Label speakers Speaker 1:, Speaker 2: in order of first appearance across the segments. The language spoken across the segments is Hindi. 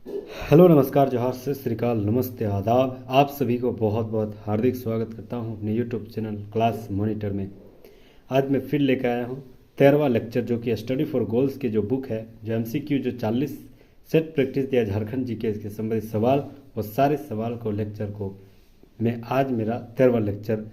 Speaker 1: हेलो, नमस्कार, जोहार, सत श्री अकाल, नमस्ते, आदाब। आप सभी को बहुत बहुत हार्दिक स्वागत करता हूं अपने यूट्यूब चैनल क्लास मॉनिटर में। आज मैं फिर लेकर आया हूं 13वां लेक्चर, जो कि स्टडी फॉर गोल्स की जो बुक है, जो एमसीक्यू जो 40 सेट प्रैक्टिस दिया झारखंड जीके के संबंधित सवाल और सारे सवाल को लेक्चर को मैं आज मेरा 13वां लेक्चर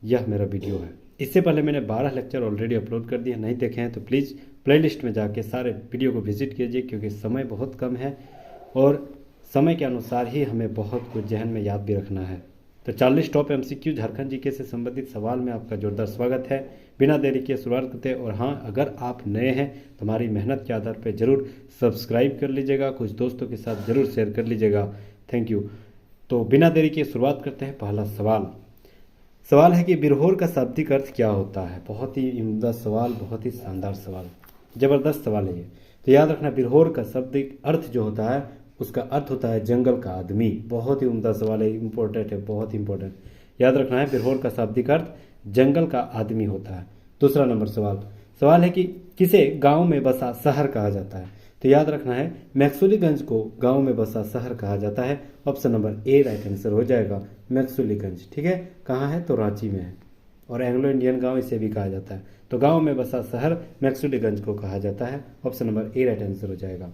Speaker 1: यह मेरा वीडियो है। इससे पहले मैंने 12 लेक्चर ऑलरेडी अपलोड कर दिए, नहीं देखे हैं तो प्लीज़ प्लेलिस्ट में जाके सारे वीडियो को विजिट कीजिए, क्योंकि समय बहुत कम है और समय के अनुसार ही हमें बहुत कुछ जहन में याद भी रखना है। तो 40 टॉप एमसीक्यू झारखंड जीके से संबंधित सवाल में आपका जोरदार स्वागत है। बिना देरी के शुरुआत करते हैं। और हाँ, अगर आप नए हैं तो हमारी मेहनत के आधार पर जरूर सब्सक्राइब कर लीजिएगा, कुछ दोस्तों के साथ जरूर शेयर कर लीजिएगा। Thank you. तो बिना देरी के शुरुआत करते हैं। पहला सवाल है कि बिरहोर का शाब्दिक अर्थ क्या होता है। बहुत ही उम्दा सवाल, बहुत ही शानदार सवाल, ज़बरदस्त सवाल है ये। तो याद रखना, बिरहोर का शाब्दिक अर्थ जो होता है उसका अर्थ होता है जंगल का आदमी। बहुत ही उम्दा सवाल है, इंपॉर्टेंट है, बहुत इंपॉर्टेंट। याद रखना है, बिरहोर का शाब्दिक अर्थ जंगल का आदमी होता है। दूसरा नंबर सवाल है कि किसे गांव में बसा शहर कहा जाता है। तो याद रखना है, मैक्सुलीगंज को गांव में बसा शहर कहा जाता है। Option number A right answer हो जाएगा, मैक्सुलीगंज। ठीक है, कहाँ है तो रांची में है, और एंग्लो इंडियन गांव इसे भी कहा जाता है। तो गांव में बसा शहर मैक्सुलीगंज को कहा जाता है। Option number A right answer हो जाएगा।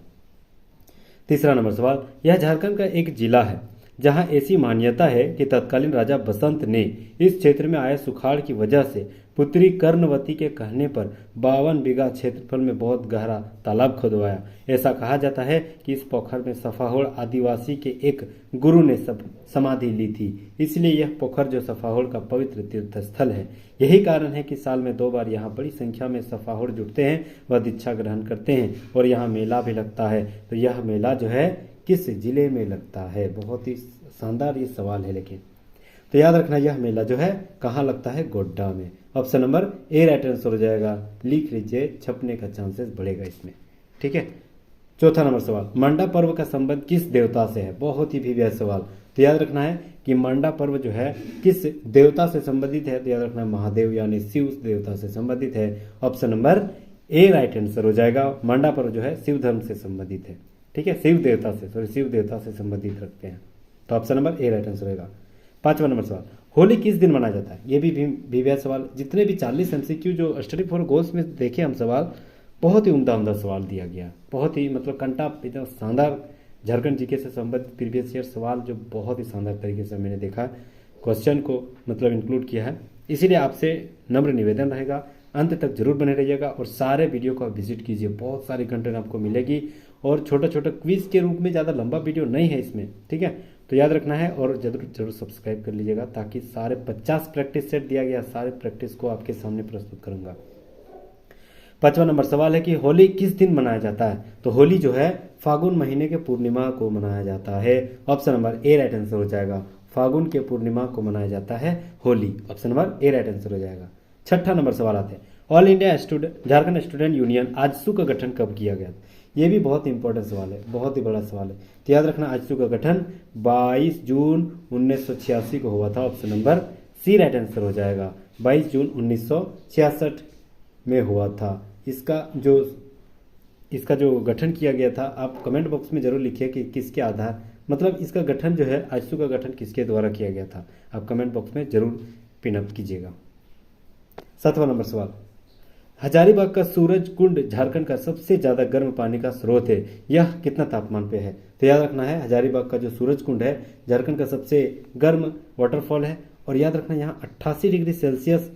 Speaker 1: तीसरा नंबर सवाल, यह झारखंड का एक जिला है जहां ऐसी मान्यता है कि तत्कालीन राजा बसंत ने इस क्षेत्र में आए सुखाड़ की वजह से पुत्री कर्णवती के कहने पर 52 बीघा क्षेत्रफल में बहुत गहरा तालाब खुदवाया। ऐसा कहा जाता है कि इस पोखर में सफाहोड़ आदिवासी के एक गुरु ने समाधि ली थी, इसलिए यह पोखर जो सफाहोड़ का पवित्र तीर्थ स्थल है। यही कारण है कि साल में 2 बार यहाँ बड़ी संख्या में सफाहोड़ जुटते हैं व दीक्षा ग्रहण करते हैं, और यहाँ मेला भी लगता है। तो यह मेला जो है किस जिले में लगता है। बहुत ही शानदार ये सवाल है। लेकिन तो याद रखना, यह मेला जो है कहाँ लगता है, गोड्डा में। Option number A right answer हो जाएगा। लिख लीजिए, छपने का चांसेस बढ़ेगा इसमें। ठीक है। चौथा नंबर सवाल, मंडा पर्व का संबंध किस देवता से है। बहुत ही भव्य सवाल। तो याद रखना है कि मंडा पर्व जो है किस देवता से संबंधित है। तो याद रखना, महादेव यानी शिव देवता से संबंधित है। Option number A right answer हो जाएगा। मंडा पर्व जो है शिव धर्म से संबंधित है। ठीक है, शिव देवता से संबंधित रखते हैं। तो option number A right answer होगा। 5वां नंबर सवाल, होली किस दिन मनाया जाता है। ये भी भव्य सवाल। जितने भी 40 एमसीक्यू जो स्टडी फॉर गोल्स में देखे हम सवाल, बहुत ही उम्दा सवाल दिया गया। बहुत ही मतलब कंटा इतना शानदार झारखंड जीके से संबंधित प्रीवियस ईयर सवाल जो बहुत ही शानदार तरीके से मैंने देखा, क्वेश्चन को मतलब इंक्लूड किया है। इसीलिए आपसे नम्र निवेदन रहेगा, अंत तक जरूर बने रहिएगा और सारे वीडियो को विजिट कीजिए। बहुत सारी कंटेंट आपको मिलेगी और छोटा छोटा क्विज के रूप में, ज़्यादा लंबा वीडियो नहीं है इसमें। ठीक है, तो याद रखना है और जरूर सब्सक्राइब कर लीजिएगा, ताकि सारे 50 प्रैक्टिस सेट दिया गया, सारे प्रैक्टिस को आपके सामने प्रस्तुत करूंगा। 5वां नंबर सवाल है कि होली किस दिन मनाया जाता है। तो होली जो है फागुन महीने के पूर्णिमा को मनाया जाता है। Option number A right answer हो जाएगा। फागुन के पूर्णिमा को मनाया जाता है Holi. Option number A right answer हो जाएगा। 6ठा नंबर सवाल आते हैं, all India Jharkhand student union AJSU का गठन कब किया गया। ये भी बहुत इंपॉर्टेंट सवाल है, बहुत ही बड़ा सवाल है। तो याद रखना, आजसू का गठन 22 जून 1986 को हुआ था। Option number C right answer हो जाएगा। 22 जून 1966 में हुआ था। इसका जो गठन किया गया था, आप कमेंट बॉक्स में जरूर लिखिए कि किसके आधार, मतलब इसका गठन जो है, आजसू का गठन किसके द्वारा किया गया था। आप कमेंट बॉक्स में जरूर पिनअप कीजिएगा। 7वां नंबर सवाल, हजारीबाग का सूरज कुंड झारखंड का सबसे ज्यादा गर्म पानी का स्रोत है, यह कितना तापमान पे है। तो याद रखना है, हजारीबाग का जो सूरज कुंड है झारखंड का सबसे गर्म वाटरफॉल है। और याद रखना, यहाँ 88 डिग्री सेल्सियस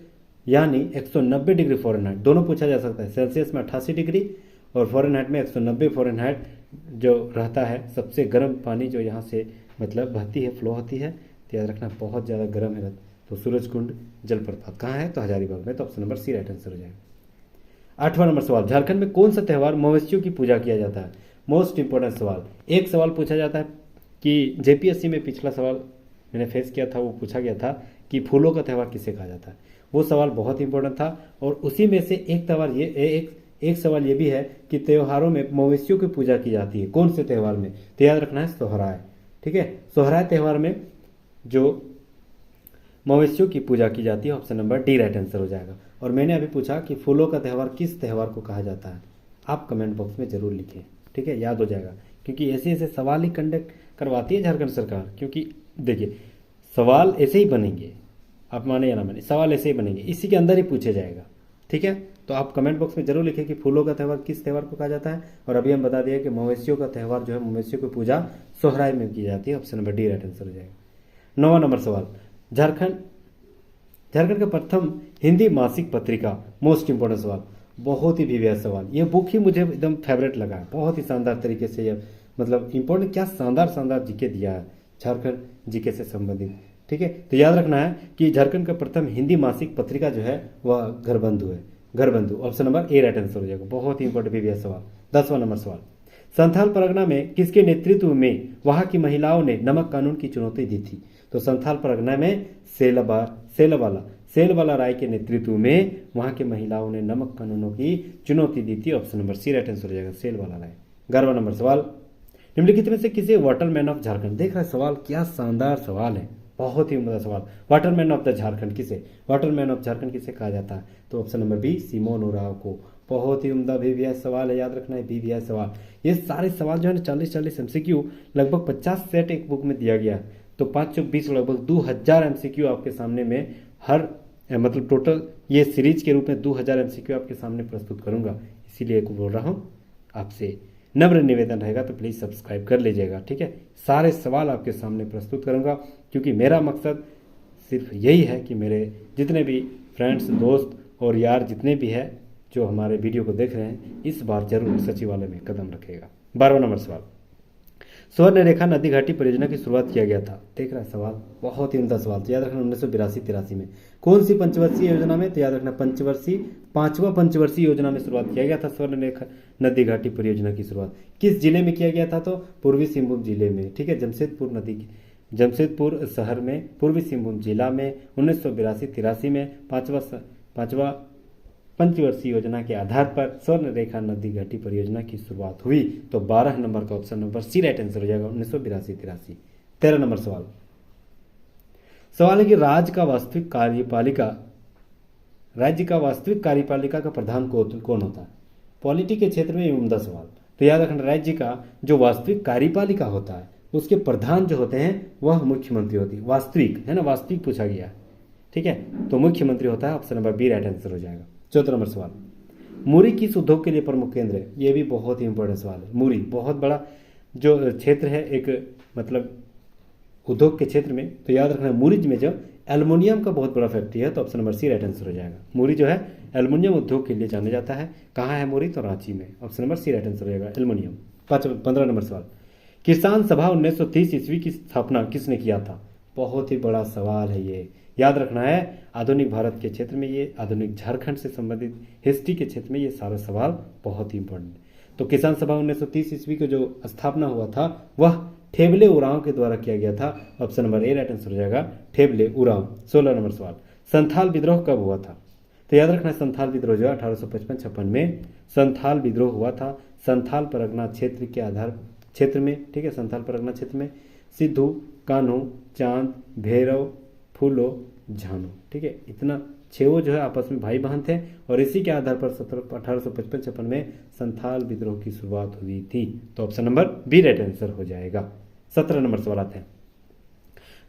Speaker 1: यानी 190 डिग्री फ़ारेनहाइट, दोनों पूछा जा सकता है। सेल्सियस में 88 डिग्री और फ़ारेनहाइट में 190 फ़ारेनहाइट जो रहता है सबसे गर्म पानी जो यहाँ से मतलब बहती है, फ्लो होती है। तो याद रखना, बहुत ज़्यादा गर्म है। तो सूरज कुंड जलप्रपात कहाँ है, तो हजारीबाग में। तो option number C right answer हो जाएगा। 8वां नंबर सवाल, झारखंड में कौन सा त्यौहार मवेशियों की पूजा किया जाता है। मोस्ट इंपॉर्टेंट सवाल। एक सवाल पूछा जाता है कि जेपीएससी में पिछला सवाल मैंने फेस किया था, वो पूछा गया था कि फूलों का त्यौहार किसे कहा जाता है। वो सवाल बहुत इंपॉर्टेंट था। और उसी में से एक त्यौहार ये एक सवाल ये भी है कि त्योहारों में मवेशियों की पूजा की जाती है, कौन से त्यौहार में। तो याद रखना है, सोहराय। ठीक है, सोहराय त्यौहार में जो मवेशियों की पूजा की जाती है। Option number D right answer हो जाएगा। और मैंने अभी पूछा कि फूलों का त्यौहार किस त्यौहार को कहा जाता है, आप कमेंट बॉक्स में जरूर लिखें। ठीक है, याद हो जाएगा क्योंकि ऐसे ऐसे सवाल ही कंडक्ट करवाती है झारखंड सरकार। क्योंकि देखिए सवाल ऐसे ही बनेंगे, आप माने या ना माने, सवाल ऐसे ही बनेंगे, इसी के अंदर ही पूछे जाएगा। ठीक है, तो आप कमेंट बॉक्स में जरूर लिखें कि फूलों का त्यौहार किस त्यौहार को कहा जाता है। और अभी हम बता दिए कि मवेशियों का त्यौहार जो है, मवेशियों की पूजा सोहराय में की जाती है। Option number D right answer हो जाएगा। 9वां नंबर सवाल, झारखंड का प्रथम हिंदी मासिक पत्रिका, मोस्ट इंपॉर्टेंट सवाल, बहुत ही वीवीआई सवाल। ये बुक ही मुझे एकदम फेवरेट लगा है, बहुत ही शानदार तरीके से ये मतलब इंपॉर्टेंट, क्या शानदार जीके दिया है झारखंड जीके से संबंधित। ठीक है, तो याद रखना है कि झारखंड का प्रथम हिंदी मासिक पत्रिका जो है वह घरबंधु है, घरबंधु। Option number A right answer हो जाएगा, बहुत ही इंपॉर्टेंट वीवीआई सवाल। 10वां नंबर सवाल, संथाल परगना में किसके नेतृत्व में वहां की महिलाओं ने नमक कानून की चुनौती दी थी? तो संथाल परगना में सेलवाला राय के नेतृत्व में वहां के महिलाओं ने नमक कानूनों की चुनौती दी थी। Option number C right answer हो जाएगा, सेलवाला राय। 11वां नंबर सवाल, निम्नलिखित में से किसे वाटरमैन ऑफ झारखंड, देख रहे सवाल क्या शानदार सवाल है, बहुत ही उम्दा सवाल। वाटरमैन ऑफ द झारखंड किसे, वाटरमैन ऑफ झारखंड किसे कहा जाता है? तो option number B Simon Oraon को। बहुत ही उम्दा वीवीआई सवाल है, याद रखना है वीवीआई सवाल। ये सारे सवाल जो है ना 40 एमसीक्यू, लगभग 50 सेट एक बुक में दिया गया। तो 5 चौक 20, लगभग 2000 एमसीक्यू आपके सामने में हर मतलब टोटल ये सीरीज के रूप में 2000 एमसीक्यू आपके सामने प्रस्तुत करूंगा। इसीलिए बोल रहा हूँ, आपसे नम्र निवेदन रहेगा तो प्लीज़ सब्सक्राइब कर लीजिएगा। ठीक है, सारे सवाल आपके सामने प्रस्तुत करूंगा, क्योंकि मेरा मकसद सिर्फ यही है कि मेरे जितने भी फ्रेंड्स, दोस्त और यार जितने भी है जो हमारे वीडियो को देख रहे हैं, इस बार जरूर सचिवालय में कदम रखेगा। 12वां नंबर सवाल, स्वर्ण रेखा नदी घाटी परियोजना की शुरुआत किया गया था, देख रहा है सवाल, बहुत ही उम्दा सवाल। तो याद रखना 1982-83 में। कौन सी पंचवर्षीय योजना में? तो याद रखना पांचवा पंचवर्षीय योजना में शुरुआत किया गया था स्वर्ण रेखा नदी घाटी परियोजना की शुरुआत। किस जिले में किया गया था? तो पूर्वी सिंहभूम जिले में। ठीक है, जमशेदपुर शहर में, पूर्वी सिंहभूम जिला में 1982-83 में पांचवा पंचवर्षीय योजना के आधार पर स्वर्ण रेखा नदी घाटी परियोजना की शुरुआत हुई। तो 12 नंबर का option number C right answer हो जाएगा, 1982-83। 13 नंबर सवाल है कि राज्य का वास्तविक कार्यपालिका का प्रधान कौन होता है? पॉलिटी के क्षेत्र में उम्दा सवाल। तो याद रखना, राज्य का जो वास्तविक कार्यपालिका होता है उसके प्रधान जो होते हैं वह मुख्यमंत्री होती है। वास्तविक है ना, वास्तविक पूछा गया है। ठीक है, तो मुख्यमंत्री होता है। Option number B right answer हो जाएगा। 14 नंबर सवाल, मुरी किस उद्योग के लिए प्रमुख केंद्र है? ये भी बहुत ही इंपॉर्टेंट सवाल है। मुरी बहुत बड़ा जो क्षेत्र है एक मतलब उद्योग के क्षेत्र में। तो याद रखना, मुरी में जो एल्युमिनियम का बहुत बड़ा फैक्ट्री है। तो option number C right answer हो जाएगा। मुरी जो है एल्युमिनियम उद्योग के लिए जाना जाता है। कहाँ है मुरी? तो रांची में। Option number C right answer हो जाएगा, एल्युमिनियम। 15 नंबर सवाल, किसान सभा 1930 ईस्वी की स्थापना किसने किया था? बहुत ही बड़ा सवाल है ये, याद रखना है। आधुनिक भारत के क्षेत्र में ये, आधुनिक झारखंड से संबंधित हिस्ट्री के क्षेत्र में ये सारे सवाल बहुत ही इंपॉर्टेंट। तो किसान सभा 1930 ईस्वी की जो स्थापना हुआ था वह ठेबले उरांव के द्वारा किया गया था। Option number A right answer हो जाएगा, ठेबले उरांव। 16 नंबर सवाल, संथाल विद्रोह कब हुआ था? तो याद रखना, संथाल विद्रोह जो 1855-56 में संथाल विद्रोह हुआ था। संथाल परगना क्षेत्र में। ठीक है, संथाल परगना क्षेत्र में सिद्धू, कान्हू, चांद, भैरव, फूलो, झानो। ठीक है, इतना 6 जो है आपस में भाई बहन थे और इसी के आधार पर 1855-56 में संथाल विद्रोह की शुरुआत हुई थी। तो option number B right answer हो जाएगा। 17 नंबर सवाल आते हैं,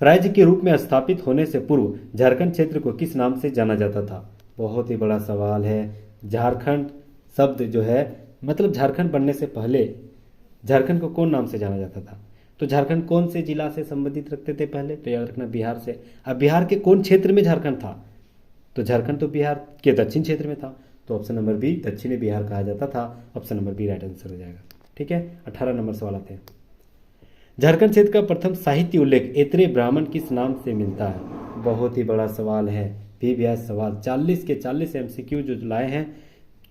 Speaker 1: राज्य के रूप में स्थापित होने से पूर्व झारखंड क्षेत्र को किस नाम से जाना जाता था? बहुत ही बड़ा सवाल है। झारखंड शब्द जो है मतलब झारखंड बनने से पहले झारखंड को कौन नाम से जाना जाता था? तो झारखंड कौन से जिला से संबंधित रखते थे पहले? तो याद रखना, बिहार से। अब बिहार के कौन क्षेत्र में झारखंड था? तो झारखंड तो बिहार के दक्षिण क्षेत्र में था। तो ऑप्शन नंबर बी दक्षिणी बिहार कहा जाता था। Option number B right answer हो जाएगा। ठीक है, 18 नंबर सवाल आते हैं, झारखंड क्षेत्र का प्रथम साहित्य उल्लेख ऐत्रेय ब्राह्मण किस नाम से मिलता है? बहुत ही बड़ा सवाल है, वीवीआई सवाल। 40 के 40 एमसीक्यू जो लाए हैं,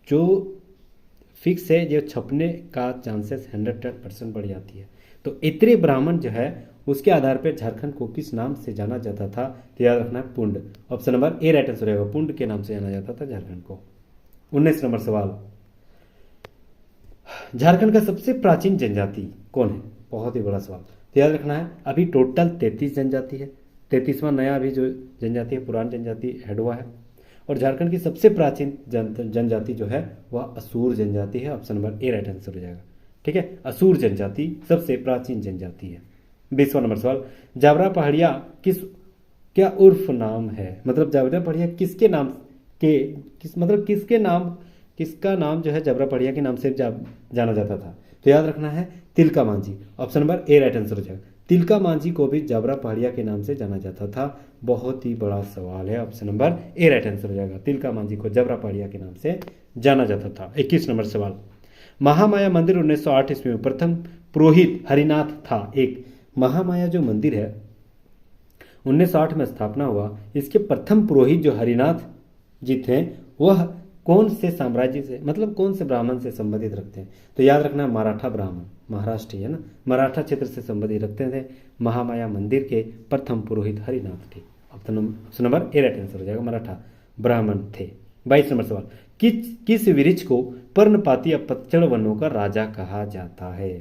Speaker 1: जो फिक्स है, जो छपने का चांसेस 100% बढ़ जाती है। तो ऐत्रेय ब्राह्मण जो है उसके आधार पर झारखंड को किस नाम से जाना जाता था? तो याद रखना, Pund. Option number A right answer रहेगा, पुंड के नाम से जाना जाता था झारखंड को। 19 नंबर सवाल, झारखंड का सबसे प्राचीन जनजाति कौन है? बहुत ही बड़ा सवाल। तो याद रखना है, अभी टोटल 33 जनजाति है। 33वां नया अभी जो जनजाति है, पुरानी जनजाति ऐड हुआ है। और झारखंड की सबसे प्राचीन जनजाति जो है वह असुर जनजाति है। Option number A right answer हो जाएगा। ठीक है। असुर जनजाति सबसे प्राचीन जनजाति है। 20वां नंबर सवाल, जावरा पहाड़िया क्या उर्फ नाम है, मतलब जावरा पहाड़िया किसके नाम के किसका नाम जो है जावरा पहाड़िया के नाम से जाना जाता था? तो याद रखना है Tilka Manjhi. Option number A right answer हो जाएगा। तिलका मांझी को भी जावरा पहाड़िया के नाम से जाना जाता था। बहुत ही बड़ा सवाल है, option number A right answer हो जाएगा। तिलका मांझी को जावरा पहाड़िया के नाम से जाना जाता था। 21 नंबर सवाल, महामाया मंदिर 1908 ईस्वी में प्रथम पुरोहित हरिनाथ था। एक महामाया जो मंदिर है 1908 में स्थापना हुआ, इसके प्रथम पुरोहित जो हरिनाथ जी थे वह कौन से साम्राज्य से, मतलब कौन से ब्राह्मण से संबंधित रखते हैं? तो याद रखना मराठा ब्राह्मण, महाराष्ट्र है ना, मराठा क्षेत्र से संबंधित रखते थे। महामाया मंदिर के प्रथम पुरोहित हरिनाथ थे। Option number A right answer हो जाएगा, मराठा ब्राह्मण थे। 22 नंबर सवाल, किस वृक्ष को पर्णपाती या पतझड़ वनों का राजा कहा जाता है?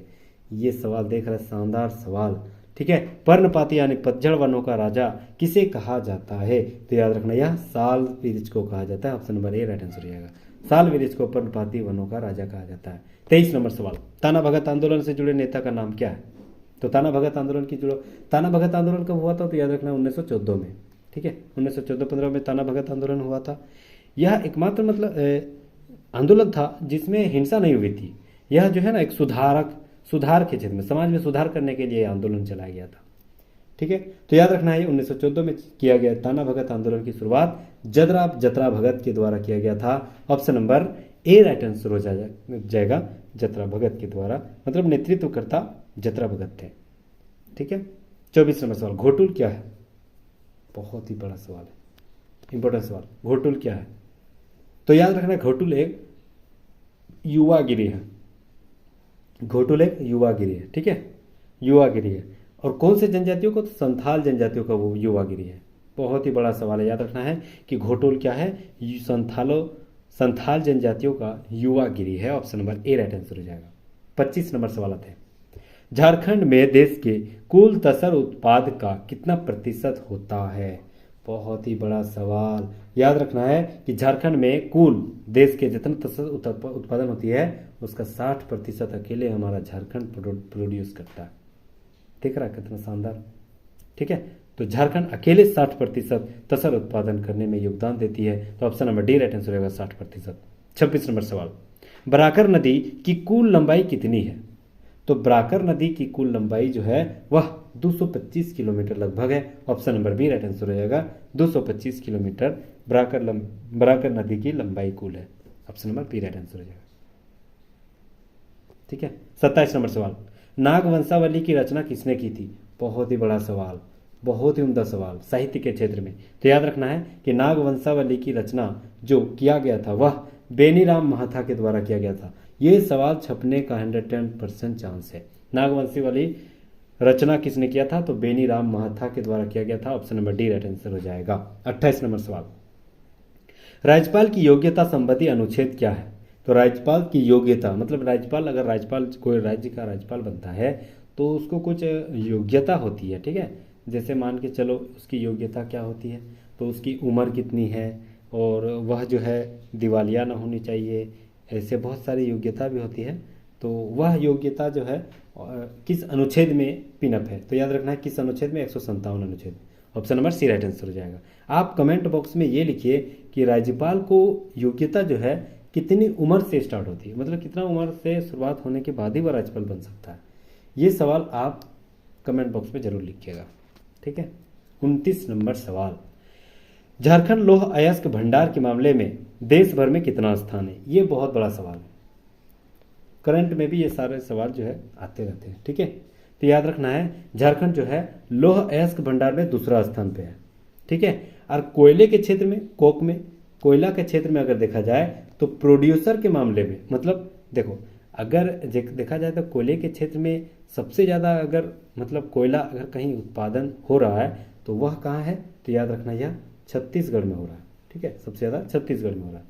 Speaker 1: ये सवाल देख रहे, शानदार सवाल, ठीक है। पर्णपाती यानी पतझड़ वनों का राजा किसे कहा जाता है? तो याद रखना यह साल वृक्ष को कहा जाता है। Option number A right answer हो जाएगा। साल वृक्ष को पर्णपाती वनों का राजा कहा जाता है। 23 नंबर सवाल, ताना भगत आंदोलन से जुड़े नेता का नाम क्या है? तो ताना भगत आंदोलन कब हुआ था? तो याद रखना 1914 में, ठीक है। 1914-15 में ताना भगत आंदोलन हुआ था। यह एकमात्र मतलब आंदोलन था जिसमें हिंसा नहीं हुई थी। यह जो है ना एक सुधार के क्षेत्र में, समाज में सुधार करने के लिए आंदोलन चलाया गया था, ठीक है। तो याद रखना है 1914 में किया गया ताना भगत आंदोलन की शुरुआत जतरा भगत के द्वारा किया गया था। Option number A right answer हो जाएगा, जतरा भगत के द्वारा, मतलब नेतृत्वकर्ता जतरा भगत थे, ठीक है। 24 नंबर सवाल, घोटुल क्या है? बहुत ही बड़ा सवाल है, इंपॉर्टेंट सवाल। घोटुल क्या है? तो याद रखना घोटुल एक युवागिरी है। घोटुल एक युवागिरी है, ठीक है, युवागिरी है। और कौन से जनजातियों को? तो संथाल जनजातियों का वो युवागिरी है। बहुत ही बड़ा सवाल है, याद रखना है कि घोटुल क्या है? संथाल जनजातियों का युवागिरी है। Option number A right answer हो जाएगा। 25 नंबर सवाल आते हैं, झारखंड में देश के कुल तसर उत्पाद का कितना प्रतिशत होता है? बहुत ही बड़ा सवाल, याद रखना है कि झारखंड में कुल देश के जितना तसर उत्पादन होती है उसका 60% अकेले हमारा झारखंड प्रोड्यूस करता है। देख रहा है कितना शानदार, ठीक है। तो झारखंड अकेले 60% तसर उत्पादन करने में योगदान देती है। तो option number D right answer होगा 60%। 26 नंबर सवाल, बराकर नदी की कुल लंबाई कितनी है? तो बराकर नदी की कुल लंबाई जो है वह 225 किलोमीटर लगभग है। Option number B right answer हो जाएगा। 225 किलोमीटर बराकर नदी की लंबाई कुल है। Option number B right answer हो जाएगा, ठीक है। 27 नंबर सवाल, नागवंशावली की रचना किसने की थी? बहुत ही बड़ा सवाल, बहुत ही उम्दा सवाल साहित्य के क्षेत्र में। तो याद रखना है कि नागवंशावली की रचना जो किया गया था वह बेनीराम महथा के द्वारा किया गया था। ये सवाल छपने का 110% चांस है। नागवंशावली रचना किसने किया था? तो बेनीराम महथा के द्वारा किया गया था। Option number D right answer हो जाएगा। 28 नंबर सवाल, राज्यपाल की योग्यता संबंधी अनुच्छेद क्या है? तो राज्यपाल की योग्यता मतलब राज्यपाल कोई राज्य का राज्यपाल बनता है तो उसको कुछ योग्यता होती है, ठीक है। जैसे मान के चलो उसकी योग्यता क्या होती है, तो उसकी उम्र कितनी है और वह जो है दिवालिया ना होनी चाहिए, ऐसे बहुत सारी योग्यता भी होती है। तो वह योग्यता जो है किस अनुच्छेद में पिनअप है? तो याद रखना है किस अनुच्छेद में? 157 अनुच्छेद। Option number C right answer हो जाएगा। आप कमेंट बॉक्स में ये लिखिए कि राज्यपाल को योग्यता जो है कितनी उम्र से स्टार्ट होती है, मतलब कितना उम्र से शुरुआत होने के बाद ही वह राज्यपाल बन सकता है। ये सवाल आप कमेंट बॉक्स में जरूर लिखिएगा, ठीक है। 29 नंबर सवाल, झारखंड लौह अयस्क भंडार के मामले में देश भर में कितना स्थान है? ये बहुत बड़ा सवाल है, करंट में भी ये सारे सवाल जो है आते रहते हैं, ठीक है। तो याद रखना है झारखंड जो है लौह अयस्क भंडार में दूसरा स्थान पे है, ठीक है। और कोयले के क्षेत्र में कोयला के क्षेत्र में अगर देखा जाए तो प्रोड्यूसर के मामले में, मतलब देखो अगर देखा जाए तो कोयले के क्षेत्र में सबसे ज़्यादा अगर मतलब कोयला अगर कहीं उत्पादन हो रहा है तो वह कहाँ है? तो याद रखना यह छत्तीसगढ़ में हो रहा है, ठीक है। सबसे ज़्यादा छत्तीसगढ़ में हो रहा है,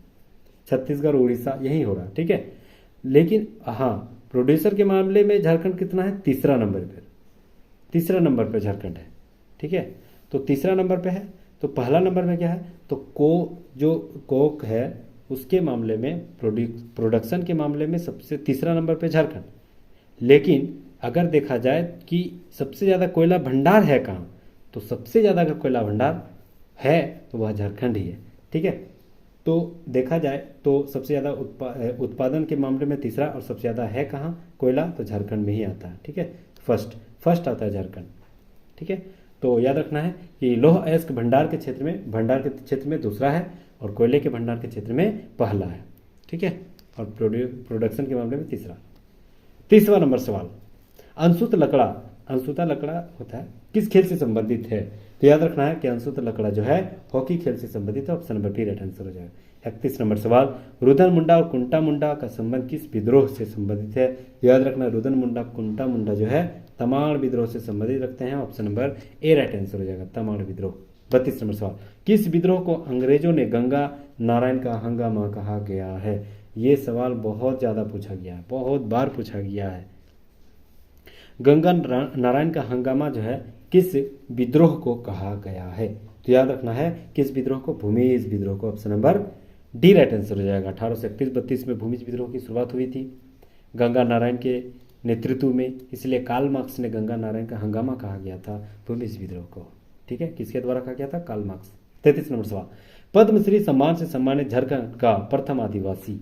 Speaker 1: छत्तीसगढ़ उड़ीसा यहीं हो रहा है, ठीक है। लेकिन हाँ प्रोड्यूसर के मामले में झारखंड कितना है? तीसरा नंबर पर झारखंड है, ठीक है। तो तीसरा नंबर पे है। तो पहला नंबर में क्या है? तो जो कोक है उसके मामले में प्रोडक्शन के मामले में सबसे तीसरा नंबर पे झारखंड, लेकिन अगर देखा जाए कि सबसे ज़्यादा कोयला भंडार है कहाँ, तो सबसे ज़्यादा अगर कोयला भंडार है तो वह झारखंड ही है। ठीक है, तो देखा जाए तो सबसे ज़्यादा उत्पादन के मामले में तीसरा, और सबसे ज़्यादा है कहाँ कोयला, तो झारखंड में ही आता है। ठीक है, फर्स्ट आता है झारखंड। ठीक है, तो याद रखना है कि लौह अयस्क भंडार के क्षेत्र में दूसरा है, और कोयले के भंडार के क्षेत्र में पहला है। ठीक है, और प्रोडक्शन के मामले में तीसरा नंबर सवाल, अंशुता लकड़ा होता है किस खेल से संबंधित है? तो याद रखना है कि अंशुता लकड़ा जो है हॉकी खेल से संबंधित है। Option number B right answer हो जाएगा। 31 नंबर सवाल, रुदन मुंडा और कुंटा मुंडा का संबंध किस विद्रोह से संबंधित है? याद रखना, रुदन मुंडा कुंटा मुंडा जो है तमाड़ विद्रोह से संबंधित रखते हैं। Option number A right answer हो जाएगा, तमाड़ विद्रोह। 32 नंबर सवाल, किस विद्रोह को अंग्रेजों ने गंगा नारायण का हंगामा कहा गया है? ये सवाल बहुत ज़्यादा पूछा गया है, बहुत बार पूछा गया है। गंगा नारायण का हंगामा जो है किस विद्रोह को कहा गया है? तो याद रखना है किस विद्रोह को? भूमिज विद्रोह को। Option number D right answer हो जाएगा। 1831-32 में भूमिज विद्रोह की शुरुआत हुई थी गंगा नारायण के नेतृत्व में, इसलिए कार्ल मार्क्स ने गंगा नारायण का हंगामा कहा गया था भूमिज विद्रोह को। ठीक है, किसके द्वारा कहा गया था? Karl Marx. 33 नंबर सवाल, पद्मश्री सम्मान से सम्मानित झारखंड का प्रथम आदिवासी?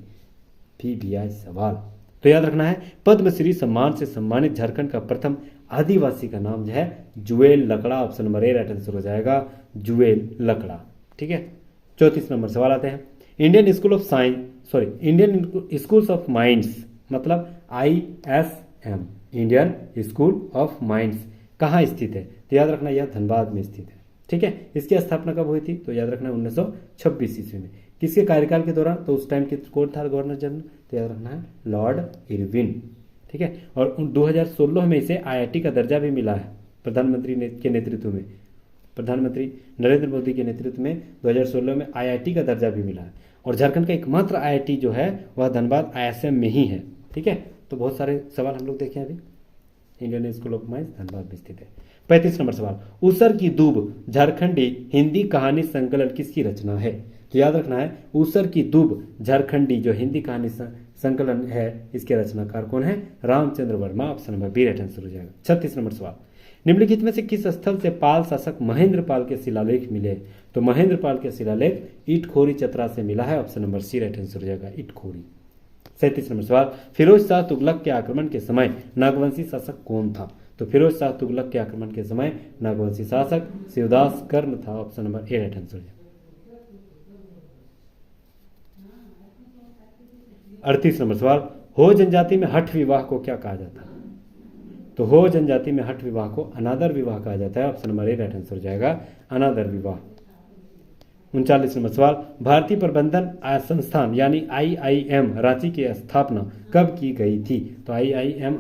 Speaker 1: PBI सवाल। तो याद रखना है पद्मश्री सम्मान से सम्मानित झारखंड का प्रथम आदिवासी का नाम जो है Juel Lakra. Option number A right answer हो जाएगा, जुएल लकड़ा। ठीक है, 34 नंबर सवाल आते हैं, इंडियन स्कूल्स ऑफ माइंस मतलब ISM, Indian school of mines कहाँ स्थित है? तो याद रखना यह धनबाद में स्थित है। ठीक है, इसकी स्थापना कब हुई थी? तो याद रखना 1926 ईस्वी में। किसके कार्यकाल के दौरान? तो उस टाइम के कौन था गवर्नर जनरल? तो याद रखना है लॉर्ड इरविन। ठीक है, और 2016 में इसे IIT का दर्जा भी मिला है प्रधानमंत्री के नेतृत्व में। प्रधानमंत्री नरेंद्र मोदी के नेतृत्व में 2016 में IIT का दर्जा भी मिला है, और झारखंड का एकमात्र IIT जो है वह धनबाद ISM में ही है। ठीक है, तो बहुत सारे सवाल हम लोग देखें अभी। Indian school of mines Dhanbad में स्थित है। 35 नंबर सवाल, ऊसर की दूब झारखंडी हिंदी कहानी संकलन किसकी रचना है? तो याद रखना है ऊसर की दूब झारखंडी जो हिंदी कहानी संकलन है, इसके रचनाकार कौन है? Ramchandra Verma. Option number B right answer हो जाएगा। 36 नंबर सवाल, निम्नलिखित में से किस स्थल से पाल शासक महेंद्र पाल के शिलालेख मिले? तो महेंद्र पाल के शिलालेख इटखोरी चतरा से मिला है। Option number C right answer हो जाएगा, इटखोरी। 37 नंबर सवाल, फिरोज शाह तुगलक के आक्रमण के समय नागवंशी शासक कौन था? तो फिरोज शाह तुगलक के आक्रमण के समय नागवंशी शासक शिवदास कर्ण था। Option number A right answer हो जाएगा। 38 नंबर सवाल, हो जनजाति में हठ विवाह को क्या कहा जाता है? तो हो जनजाति में हठ विवाह को अनादर विवाह कहा जाता है। Option number A right answer हो जाएगा, अनादर विवाह। 39 नंबर सवाल, भारतीय प्रबंधन संस्थान यानी IIM रांची की स्थापना कब की गई थी? तो IIM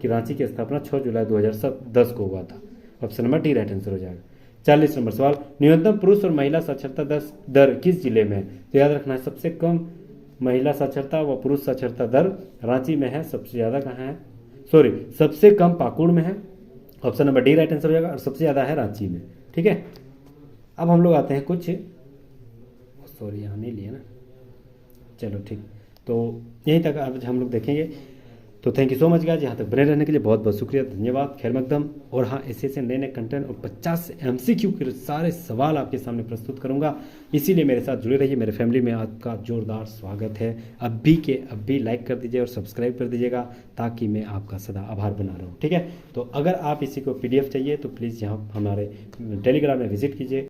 Speaker 1: की रांची की स्थापना 6 जुलाई 2010 को हुआ था। Option number D right answer हो जाएगा। 40 नंबर सवाल, न्यूनतम पुरुष और महिला साक्षरता दर किस जिले में है? तो याद रखना है सबसे कम महिला साक्षरता व पुरुष साक्षरता दर रांची में है, सबसे ज्यादा कहाँ है? सबसे कम पाकुड़ में है। Option number D right answer हो जाएगा, और सबसे ज्यादा है रांची में। ठीक है, अब हम लोग आते हैं कुछ, यहाँ नहीं लिया ना, चलो ठीक, तो यहीं तक आज हम लोग देखेंगे। तो thank you so much guys, यहाँ तक बने रहने के लिए बहुत बहुत शुक्रिया, धन्यवाद, खैर मकदम। और हाँ, ऐसे नए नए कंटेंट और 50 MCQ के सारे सवाल आपके सामने प्रस्तुत करूंगा, इसीलिए मेरे साथ जुड़े रहिए। मेरे फैमिली में आपका जोरदार स्वागत है। अब भी लाइक कर दीजिए और सब्सक्राइब कर दीजिएगा, ताकि मैं आपका सदा आभार बना रहूँ। ठीक है, तो अगर आप इसी को PDF चाहिए तो प्लीज़ यहाँ हमारे टेलीग्राम में विजिट कीजिए।